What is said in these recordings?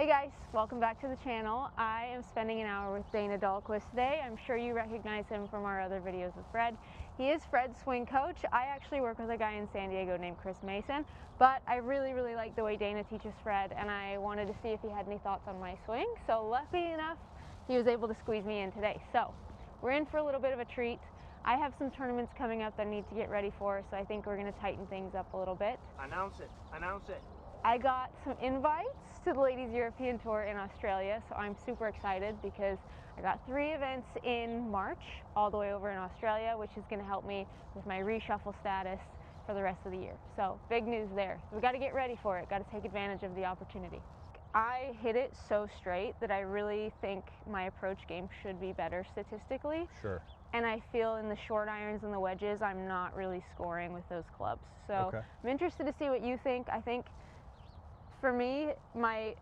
guys, welcome back to the channel. I am spending an hour with Dana Dahlquist today. I'm sure you recognize him from our other videos with Fred. He is Fred's swing coach. I actually work with a guy in San Diego named Chris Mason, but I really like the way Dana teaches Fred, and I wanted to see if he had any thoughts on my swing. So lucky enough, he was able to squeeze me in today. So we're in for a little bit of a treat. I have some tournaments coming up that I need to get ready for, so I think we're going to tighten things up a little bit. Announce it, announce it. I got some invites to the Ladies European Tour in Australia, so I'm super excited because I got 3 events in March all the way over in Australia, which is going to help me with my reshuffle status for the rest of the year. So big news there. We got to get ready for it, got to take advantage of the opportunity. I hit it so straight that I really think my approach game should be better statistically. Sure. And I feel in the short irons and the wedges, I'm not really scoring with those clubs. So Okay. I'm interested to see what you think. I think for me, my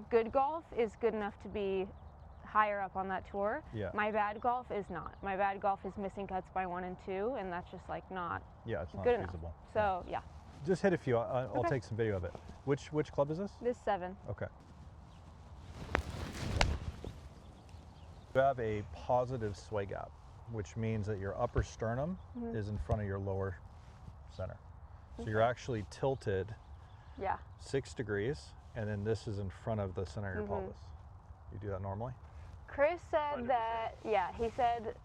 good golf is good enough to be higher up on that tour. Yeah. My bad golf is not. My bad golf is missing cuts by 1 and 2, and that's just like not It's not good feasible. enough. So yeah. Just hit a few. I'll Okay. take some video of it. Which club is this? This 7. Okay. You have a positive sway gap, which means that your upper sternum is in front of your lower center. So you're actually tilted Yeah. 6 degrees, and then this is in front of the center of your pelvis. You do that normally? Chris said 100%. that, yeah, he said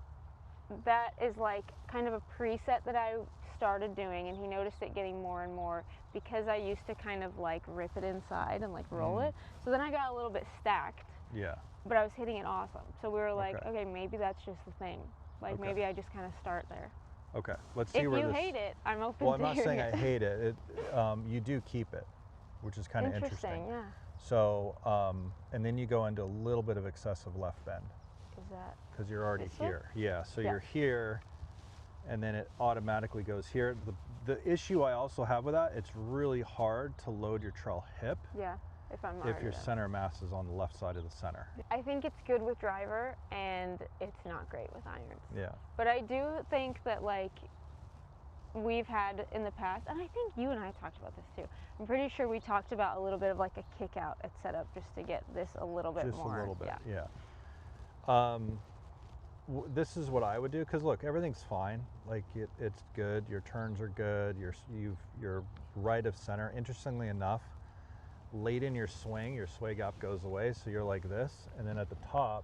that is like kind of a preset that I started doing, and he noticed it getting more and more because I used to kind of like rip it inside and like roll it. So then I got a little bit stacked, Yeah. but I was hitting it awesome. So we were like, Okay. okay, maybe that's just the thing. Like Okay. maybe I just kind of start there. Okay. Let's see If where you this. hate it, I'm open Well, to I'm not hearing saying I it. hate it. You do keep it, which is kind of interesting. Yeah. So, and then you go into a little bit of excessive left bend Is that because you're already this way? here. Yeah, so Yeah. you're here, and then it automatically goes here. The issue I also have with that, it's really hard to load your trail hip yeah? If I'm if already your there. center mass is on the left side of the center. I think it's good with driver, and it's not great with irons. Yeah. But I do think that like we've had in the past, and I think you and I talked about this too. I'm pretty sure we talked about a little bit of like a kick out at setup just to get this a little bit Just more. a little bit. Yeah. Yeah. This is what I would do because look, everything's fine. Like it's good. Your turns are good. You're right of center. Interestingly enough, late in your swing, your sway gap goes away, so you're like this, and then at the top,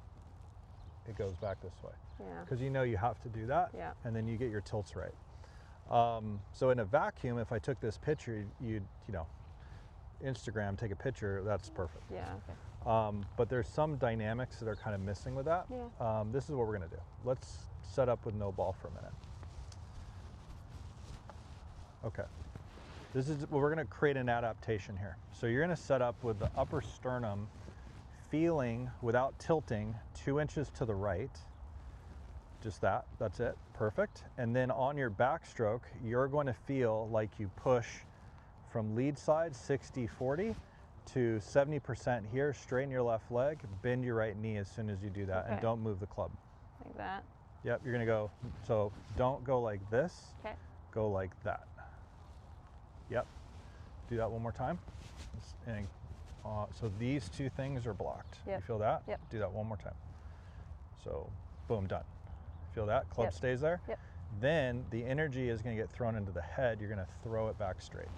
it goes back this way. Yeah. Because you know you have to do that, Yeah. and then you get your tilts right. So in a vacuum, if I took this picture, you'd Instagram, take a picture, that's perfect. Yeah. Okay. But there's some dynamics that are kind of missing with that. Yeah. This is what we're gonna do. Let's set up with no ball for a minute. Okay. This is, we're gonna create an adaptation here. So you're gonna set up with the upper sternum feeling without tilting 2 inches to the right. Just that's it, perfect. And then on your backstroke, you're going to feel like you push from lead side 60-40 to 70% here, straighten your left leg, bend your right knee as soon as you do that, Okay. and don't move the club. Like that. Yep, you're gonna go, so don't go like this, Okay. go like that. Yep, do that one more time. And, so these 2 things are blocked. Yep. You feel that? Yep. Do that one more time. So, boom, done. Feel that? Club Yep. stays there. Yep. Then the energy is going to get thrown into the head. You're going to throw it back straight,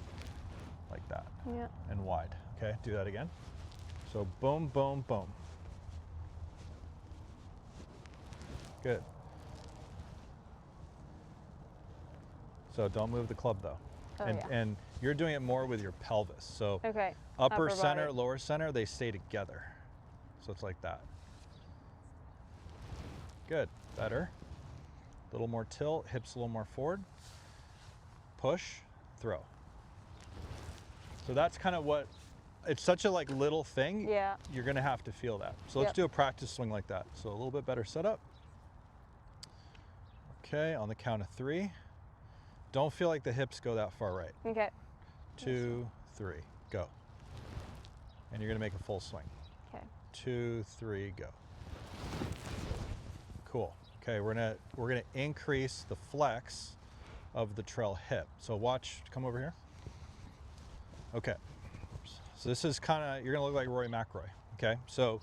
like that, Yeah. and wide. Okay, do that again. So boom, boom, boom. Good. So don't move the club though. Oh, and, yeah. and you're doing it more with your pelvis. So Okay. upper Upper center, body. lower center, they stay together. So it's like that. Good, better. A little more tilt, hips a little more forward. Push, throw. So that's kind of what, it's such a like little thing. Yeah. You're gonna have to feel that. So let's Yep. do a practice swing like that. So a little bit better setup. Okay, on the count of 3. Don't feel like the hips go that far right. Okay. 2, 3, go. And you're gonna make a full swing. Okay. 2, 3, go. Cool. Okay, we're gonna increase the flex of the trail hip. So watch, come over here. Okay. So this is kind of, you're gonna look like Rory McIlroy, okay? So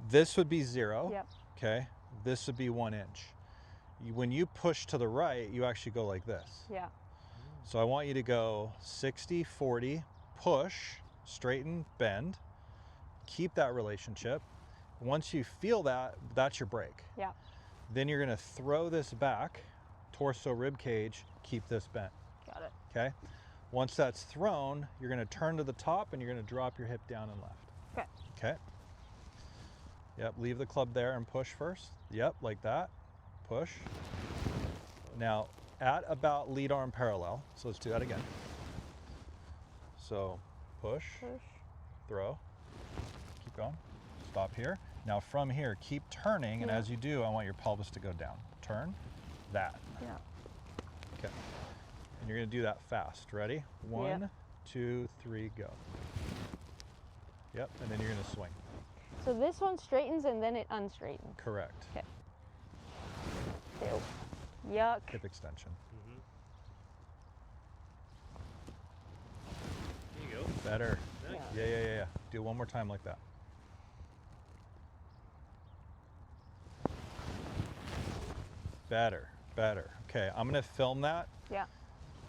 this would be 0, Yep. okay? This would be 1 inch. When you push to the right, you actually go like this. Yeah. So I want you to go 60, 40, push, straighten, bend, keep that relationship. Once you feel that, that's your break. Yeah. Then you're gonna throw this back, torso, rib cage, keep this bent, Got it. okay? Once that's thrown, you're gonna turn to the top and you're gonna drop your hip down and left. Okay. Okay. Yep, leave the club there and push first. Yep, like that, push. Now, at about lead arm parallel, so let's do that again. So, push, throw, keep going, stop here. Now from here, keep turning, and as you do, I want your pelvis to go down. Turn, that. Yeah. Okay. And you're gonna do that fast. Ready? 1, 2, 3, go. Yep, and then you're gonna swing. So this one straightens and then it unstraightens. Correct. Okay. Ew. Yuck. Hip extension. There you go. Better. Nice. Yeah. Do it one more time like that. Better. Okay, I'm gonna film that. Yeah.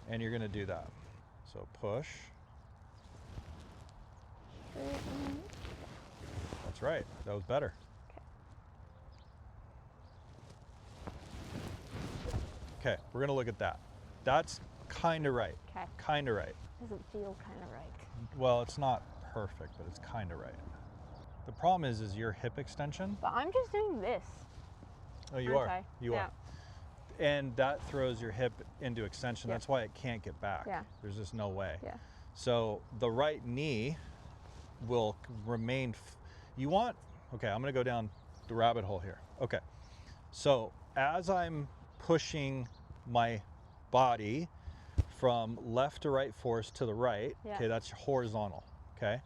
And you're gonna do that. So push. Straighten. That's right. That was better. Okay, we're gonna look at that. That's kind of right. Okay. Kind of right. Doesn't feel kind of right. Well, it's not perfect, but it's kind of right. The problem is your hip extension. But I'm just doing this. Oh, you aren't are. I? You are. And that throws your hip into extension. Yeah. That's why it can't get back. Yeah. There's just no way. Yeah. So the right knee will remain. You want, okay, I'm going to go down the rabbit hole here. Okay. So as I'm pushing my body from left to right force to the right, okay, that's horizontal, okay?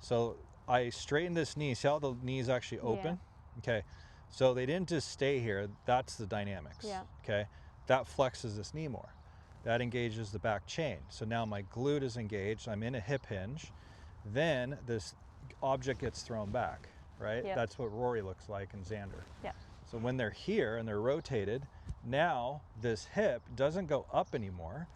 So I straighten this knee. See how the knee is actually open? Okay. So they didn't just stay here. That's the dynamics. Yeah. Okay. That flexes this knee more. That engages the back chain. So now my glute is engaged. I'm in a hip hinge. Then this object gets thrown back, right? Yeah. That's what Rory looks like and Xander. Yeah. So when they're here and they're rotated, now this hip doesn't go up anymore.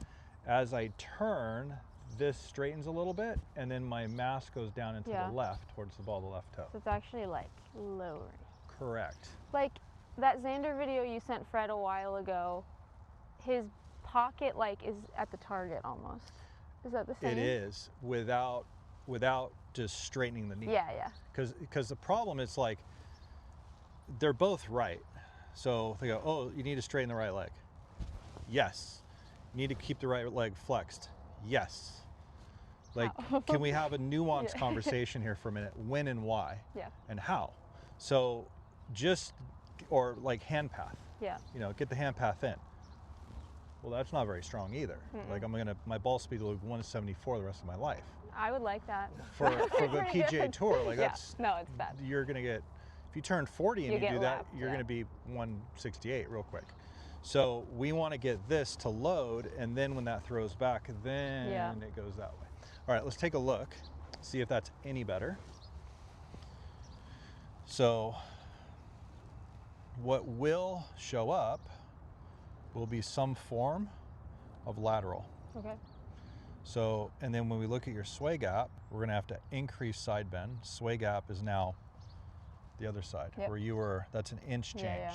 As I turn, this straightens a little bit, and then my mass goes down into the left, towards the ball of the left toe. So it's actually like lowering. Correct. Like that Xander video you sent Fred a while ago, his pocket like is at the target almost. Is that the same? It is, without just straightening the knee. Yeah. Because the problem is like, they're both right. So they go, oh, you need to straighten the right leg. Yes. You need to keep the right leg flexed. Yes. Like, can we have a nuanced conversation here for a minute? When and why? Yeah. And how? So just, or like hand path. Yeah. You know, get the hand path in. Well, that's not very strong either. Like my ball speed will be 174 the rest of my life. I would like that. For the PGA Tour, like that's, no, it's bad. You're gonna get, if you turn 40 and you do that, lapped, you're gonna be 168 real quick. So we want to get this to load, and then when that throws back, then it goes that way. All right, let's take a look, see if that's any better. So what will show up will be some form of lateral. Okay. So, and then when we look at your sway gap, we're gonna have to increase side bend. Sway gap is now the other side, where you were, that's an inch change. Yeah.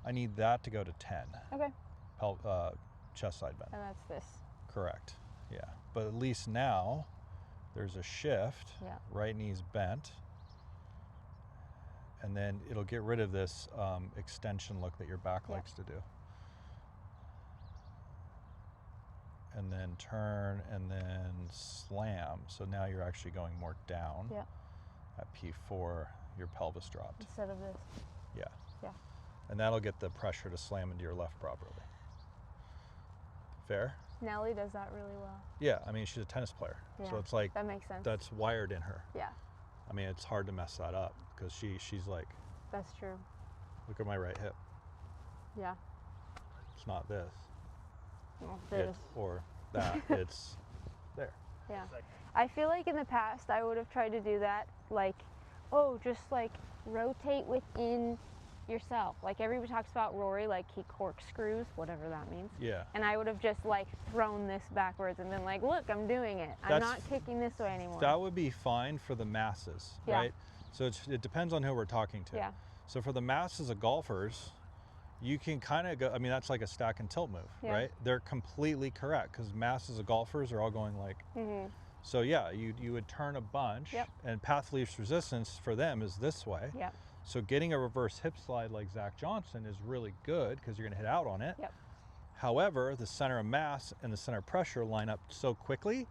I need that to go to 10. Okay. Chest side bend. And that's this. Correct, yeah. But at least now there's a shift. Yeah. Right knee's bent. And then it'll get rid of this extension look that your back likes to do. And then turn and then slam. So now you're actually going more down. Yeah. At P4, your pelvis dropped. Instead of this. Yeah. Yeah. And that'll get the pressure to slam into your left properly. Fair? Nelly does that really well. Yeah, I mean, she's a tennis player. Yeah, so it's like, that makes sense. That's wired in her. Yeah. I mean, it's hard to mess that up because she's like, That's true. look at my right hip. Yeah. It's not this. Well, this. Or that. It's there. Yeah. It's like, I feel like in the past I would have tried to do that, like, oh, just like rotate within yourself. Like everybody talks about Rory, like he corkscrews, whatever that means. Yeah. And I would have just like thrown this backwards and been like, look, I'm doing it. I'm That's- not kicking this way anymore. That would be fine for the masses, Yeah. right? So it depends on who we're talking to. Yeah. So for the masses of golfers, you can kind of go, I mean, that's like a stack and tilt move, Yeah. right? They're completely correct because masses of golfers are all going like, Mm-hmm. so yeah, you would turn a bunch, Yep. and path least resistance for them is this way. Yep. So getting a reverse hip slide like Zach Johnson is really good because you're going to hit out on it. Yep. However, the center of mass and the center of pressure line up so quickly,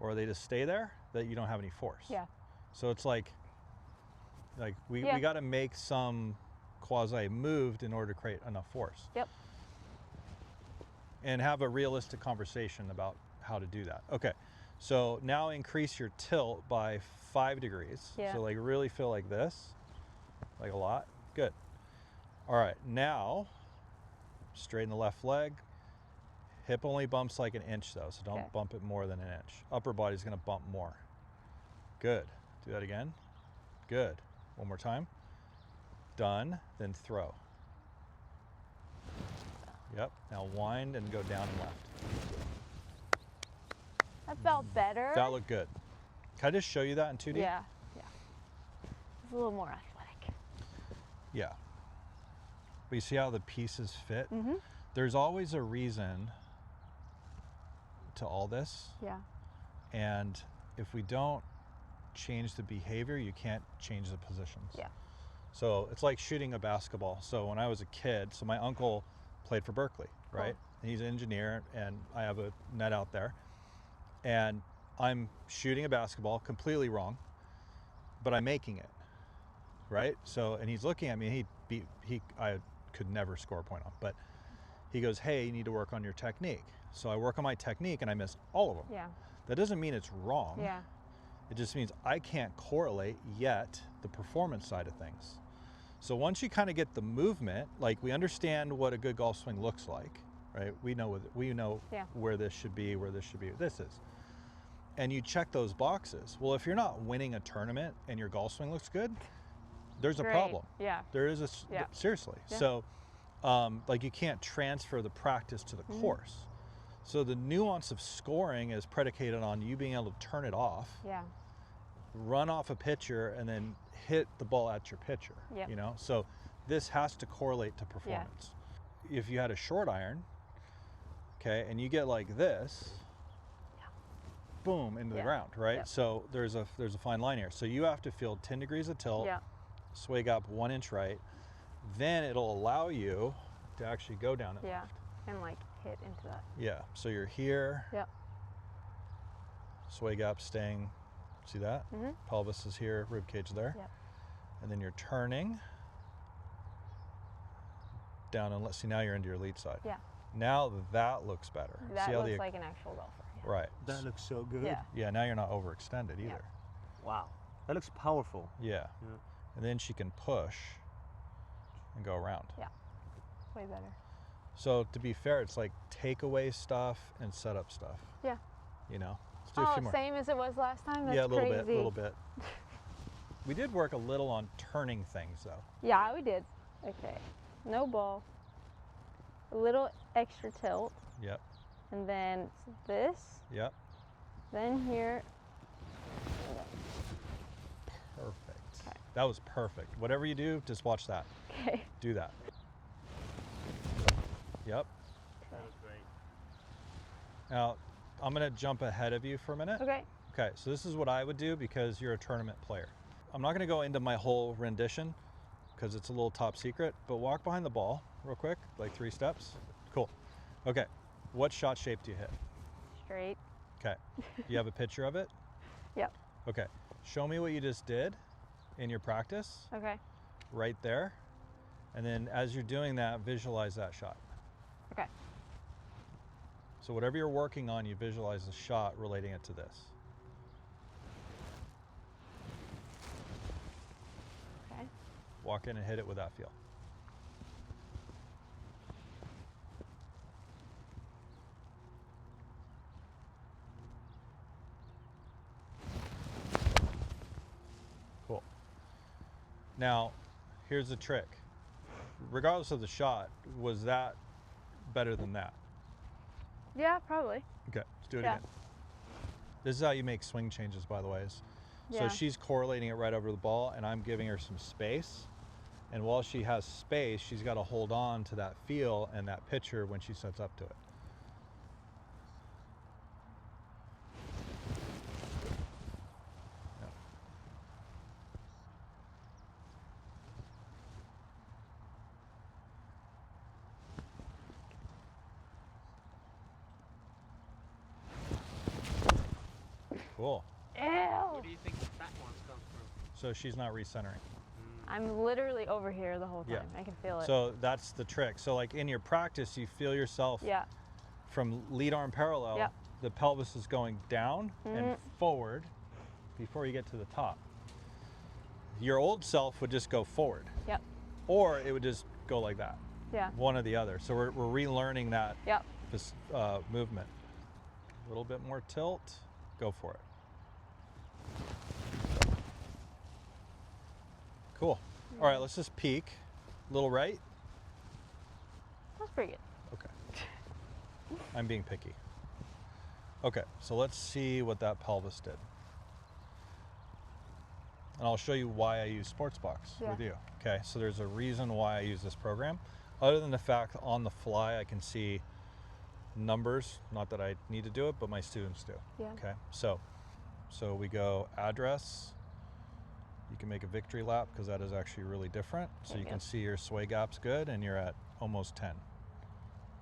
or they just stay there, that you don't have any force. Yeah. So it's like we Yeah. got to make some quasi moved in order to create enough force. Yep. And have a realistic conversation about how to do that. Okay. So now increase your tilt by 5 degrees. Yeah. So like really feel like this, like a lot. Good. All right. Now straighten the left leg. Hip only bumps like an inch though, so don't Okay. bump it more than an inch. Upper body's gonna bump more. Good. Do that again. Good. One more time. Done. Then throw. Yep. Now wind and go down and left. That felt better. That looked good. Can I just show you that in 2D? Yeah. Yeah. It's a little more athletic. Yeah. But you see how the pieces fit? Mm-hmm. There's always a reason to all this. Yeah. And if we don't change the behavior, you can't change the positions. Yeah. So it's like shooting a basketball. So when I was a kid, so my uncle played for Berkeley, right? Cool. And he's an engineer, and I have a net out there. And I'm shooting a basketball completely wrong, but I'm making it, right? So, and he's looking at me, and I could never score a point on, but he goes, hey, you need to work on your technique. So I work on my technique and I miss all of them. Yeah. That doesn't mean it's wrong. Yeah. It just means I can't correlate yet the performance side of things. So once you kind of get the movement, like we understand what a good golf swing looks like, right? We know Yeah. where this should be, where this is. And you check those boxes. Well, if you're not winning a tournament and your golf swing looks good, there's Great. a problem. Yeah. There is Yeah. seriously. Yeah. So like you can't transfer the practice to the course. So the nuance of scoring is predicated on you being able to turn it off, Yeah. run off a pitcher, and then hit the ball at your pitcher. Yep. You know, so this has to correlate to performance. If you had a short iron, okay, and you get like this, boom, into the Yeah. ground, right? Yep. So there's a fine line here. So you have to feel 10 degrees of tilt, Yeah. sway gap 1 inch right, then it'll allow you to actually go down and Yeah. left. And like hit into that. Yeah, so you're here, Yep. sway gap staying, see that? Mm-hmm. Pelvis is here, rib cage there. Yep. And then you're turning down, and let's see, now you're into your lead side. Yeah. Now that looks better. That see how looks like an actual golfer. Yeah. right. that looks so good. Yeah. Yeah, now you're not overextended either. Wow. That looks powerful. Yeah. Yeah. And then she can push and go around. Way better. So to be fair, it's like take away stuff and set up stuff. Yeah. You know? Let's do a few more. Same as it was last time? That's Yeah, a little crazy. bit, a little bit. We did work a little on turning things though. Yeah, we did. Okay. No ball. A little extra tilt. Yep, And then it's this. yep. Then here. Perfect. Okay. That was perfect. Whatever you do, just watch that. Okay. Do that. Yep. That was great. Now, I'm gonna jump ahead of you for a minute. Okay. Okay, so this is what I would do because you're a tournament player. I'm not gonna go into my whole rendition because it's a little top secret, but walk behind the ball real quick, like 3 steps. Cool. Okay, what shot shape do you hit? Straight. Okay, you have a picture of it? Yep. Okay, show me what you just did in your practice, Okay. right there. And then as you're doing that, visualize that shot. Okay. So whatever you're working on, you visualize the shot relating it to this. Okay. Walk in and hit it with that feel. Now, here's the trick. Regardless of the shot, was that better than that? Yeah, probably. Okay, let's do it Yeah. again. This is how you make swing changes, by the way. So Yeah. she's correlating it right over the ball, and I'm giving her some space. And while she has space, she's got to hold on to that feel and that picture when she sets up to it. Yeah. Cool. Ew. Where do you think that one's come from? So she's not recentering. I'm literally over here the whole time. Yeah. I can feel it. So that's the trick. So like in your practice, you feel yourself yeah. from lead arm parallel, Yep. the pelvis is going down and forward before you get to the top. Your old self would just go forward, Yep. or it would just go like that, Yeah. one or the other. So we're relearning that Yep. this movement. A little bit more tilt, go for it. Cool. All right, let's just peek. Little right. That's pretty good. Okay. I'm being picky. Okay, so let's see what that pelvis did. And I'll show you why I use Sportsbox with you. Okay, so there's a reason why I use this program. Other than the fact on the fly I can see numbers, not that I need to do it, but my students do. Yeah. Okay, so we go address. You can make a victory lap because that is actually really different. So Okay, you can good. see your sway gap's good and you're at almost 10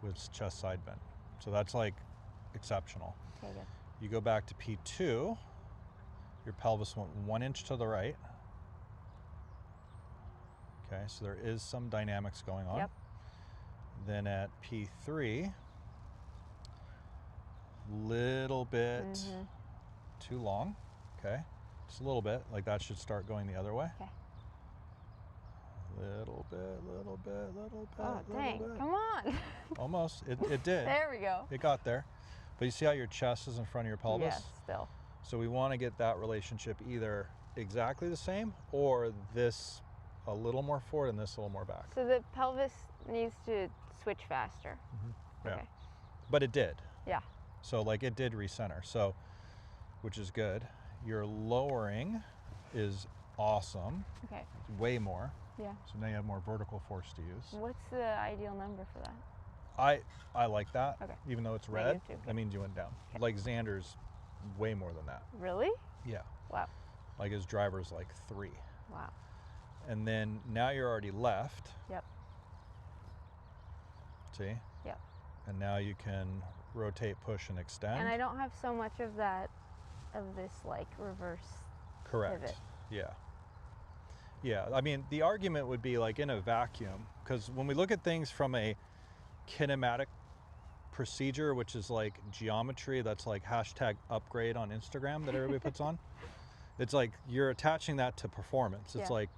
with chest side bend. So that's like exceptional. Okay, good. You go back to P2, your pelvis went 1 inch to the right. Okay, so there is some dynamics going on. Yep. Then at P3, little bit too long. Okay, just a little bit, like that should start going the other way. Okay. Little bit, little bit, little bit, Oh, little dang. bit. Come on. Almost, it did. There we go. It got there. But you see how your chest is in front of your pelvis? Yes, still. So we want to get that relationship either exactly the same or this a little more forward and this a little more back. So the pelvis needs to switch faster. Yeah. Okay. But it did. Yeah. So like it did recenter. So, which is good. Your lowering is awesome. Okay. Way more. Yeah. So now you have more vertical force to use. What's the ideal number for that? I like that. Okay. Even though it's red, -2, okay. that means you went down. Okay. Like Xander's way more than that. Really? Yeah. Wow. Like his driver's like 3. Wow. And then now you're already left. Yep. See? Yep. And now you can rotate, push, and extend. And I don't have so much of that, of this like reverse Correct. pivot. Yeah. Yeah. I mean, the argument would be like in a vacuum, because when we look at things from a kinematic procedure, which is like geometry, that's like hashtag upgrade on Instagram that everybody puts on. It's like you're attaching that to performance. It's Yeah. like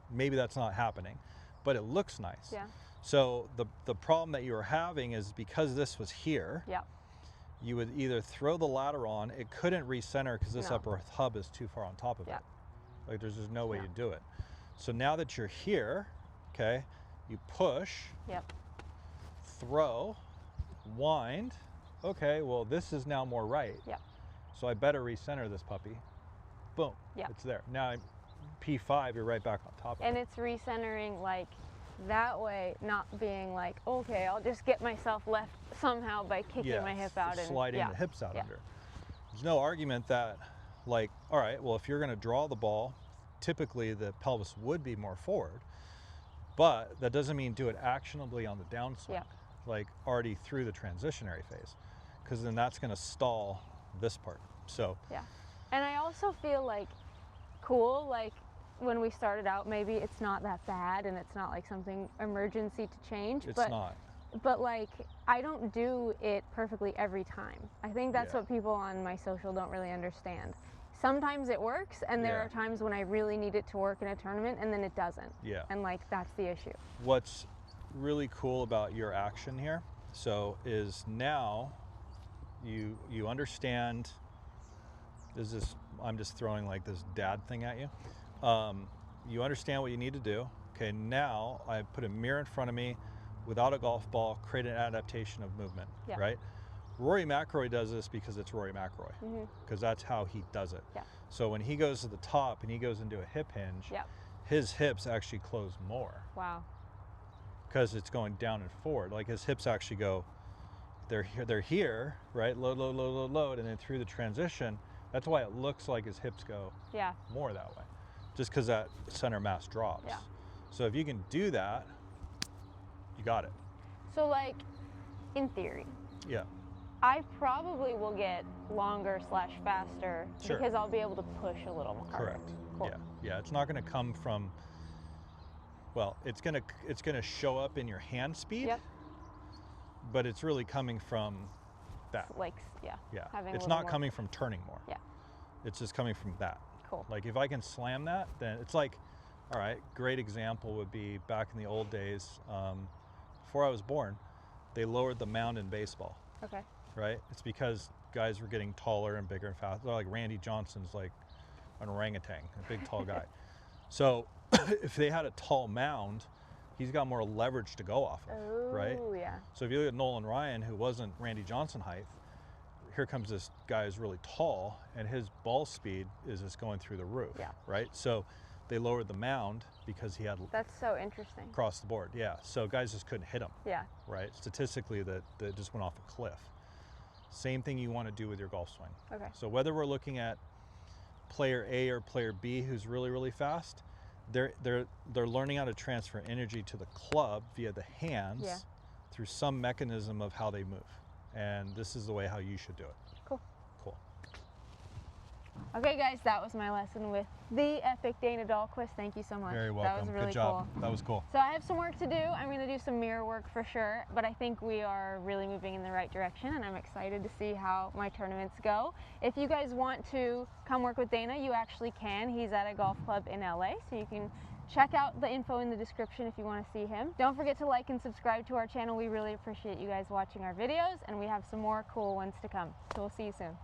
maybe that's not happening, but it looks nice. Yeah. So the problem that you were having is because this was here, Yeah. you would either throw the ladder on, it couldn't recenter because this No. upper hub is too far on top of Yeah. it. Like there's just no way No. you do it. So now that you're here, okay, you push, Yep. throw, wind. Okay, well this is now more right. Yep. So I better recenter this puppy. Boom. Yeah. It's there. Now P5, you're right back on top of And it. it's recentering like that way, not being like, okay, I'll just get myself left somehow by kicking my hip out and sliding yeah. the hips out Yeah. under. There's no argument that, like, all right, well, if you're going to draw the ball, typically the pelvis would be more forward, but that doesn't mean do it actionably on the downswing, Yeah. like already through the transitionary phase, because then that's going to stall this part. So Yeah. And I also feel like cool, like when we started out, maybe it's not that bad and it's not like something emergency to change, it's but not. but like I don't do it perfectly every time. I think that's Yeah. what people on my social don't really understand. Sometimes it works, and there Yeah. are times when I really need it to work in a tournament and then it doesn't. Yeah. And like that's the issue. What's really cool about your action here, so is now you understand. I'm just throwing like this dad thing at you. you understand what you need to do. Okay, now I put a mirror in front of me without a golf ball, create an adaptation of movement, Yeah. right? Rory McIlroy does this because it's Rory McIlroy, because that's how he does it. Yeah. So when he goes to the top and he goes into a hip hinge, Yeah. his hips actually close more Wow. because it's going down and forward. Like his hips actually go, they're here, right? Load, load, load, load, load, and then through the transition, that's why it looks like his hips go Yeah. more that way, just because that center mass drops. Yeah. So if you can do that, you got it. So like, in theory, Yeah. I probably will get longer / faster Sure. because I'll be able to push a little more. Correct. Cool. Yeah. Yeah. It's not going to come from. Well, it's gonna show up in your hand speed. Yep. But it's really coming from that. Like, yeah. Yeah. having a It's little not more coming from turning more. Yeah. It's just coming from that. Cool. Like if I can slam that, then it's like, all right, great example would be back in the old days, before I was born, they lowered the mound in baseball, Okay. right? It's because guys were getting taller and bigger and faster. Like Randy Johnson's like an orangutan, a big tall guy. So if they had a tall mound, he's got more leverage to go off of, right? Oh, yeah. So if you look at Nolan Ryan, who wasn't Randy Johnson height, here comes this guy who's really tall, and his ball speed is just going through the roof, Yeah. right? So they lowered the mound because he had That's so interesting. across the board, yeah. So guys just couldn't hit him, Yeah. right? Statistically, that just went off a cliff. Same thing you want to do with your golf swing. Okay. So whether we're looking at player A or player B who's really, really fast, they're learning how to transfer energy to the club via the hands Yeah. through some mechanism of how they move. And this is the way how you should do it. Cool. Cool. Okay, guys, that was my lesson with the epic Dana Dahlquist. Thank you so much. Very welcome. That was really Good job. cool. That was cool. So I have some work to do. I'm going to do some mirror work for sure, but I think we are really moving in the right direction, and I'm excited to see how my tournaments go. If you guys want to come work with Dana, you actually can. He's at a golf club in LA, so you can check out the info in the description if you want to see him. Don't forget to like and subscribe to our channel. We really appreciate you guys watching our videos, and we have some more cool ones to come. So we'll see you soon.